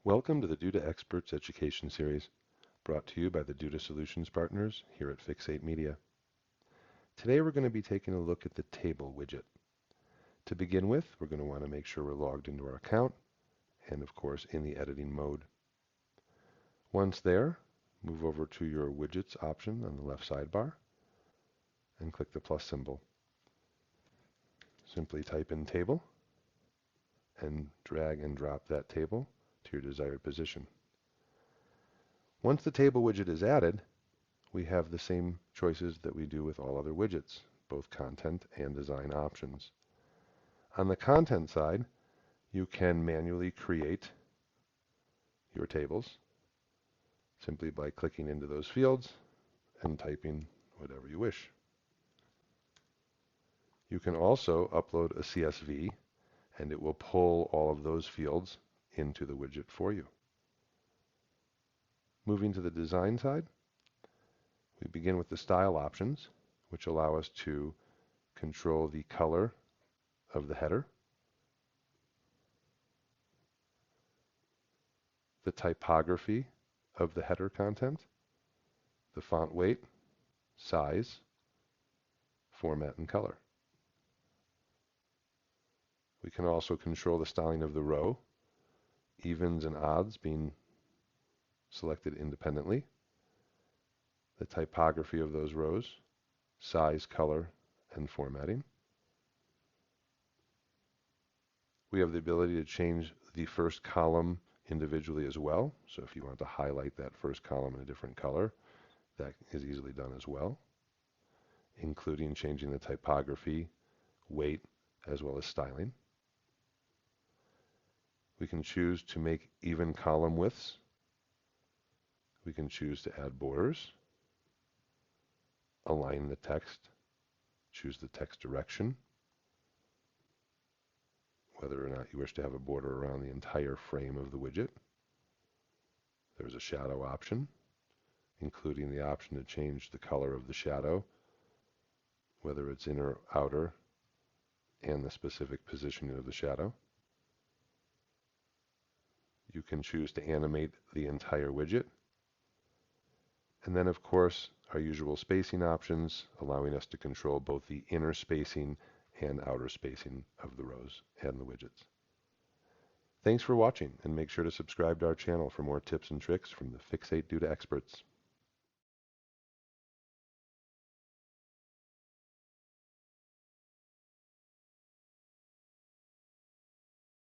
Welcome to the Due to Experts Education Series, brought to you by the Due to Solutions partners here at Fixate Media. Today we're going to be taking a look at the Table Widget. To begin with, we're going to want to make sure we're logged into our account and, of course, in the editing mode. Once there, move over to your Widgets option on the left sidebar and click the plus symbol. Simply type in Table and drag and drop that table to your desired position. Once the Table Widget is added, we have the same choices that we do with all other widgets, both content and design options. On the content side, you can manually create your tables simply by clicking into those fields and typing whatever you wish. You can also upload a CSV and it will pull all of those fields into the widget for you. Moving to the design side, we begin with the style options, which allow us to control the color of the header, the typography of the header content, the font weight, size, format, and color. We can also control the styling of the row, evens and odds being selected independently, the typography of those rows, size, color, and formatting. We have the ability to change the first column individually as well. So if you want to highlight that first column in a different color, that is easily done as well, including changing the typography, weight, as well as styling. We can choose to make even column widths. We can choose to add borders, align the text, choose the text direction, whether or not you wish to have a border around the entire frame of the widget. There's a shadow option, including the option to change the color of the shadow, whether it's inner or outer, and the specific positioning of the shadow. You can choose to animate the entire widget. And then, of course, our usual spacing options, allowing us to control both the inner spacing and outer spacing of the rows and the widgets. Thanks for watching, and make sure to subscribe to our channel for more tips and tricks from the Fixate Due to Experts.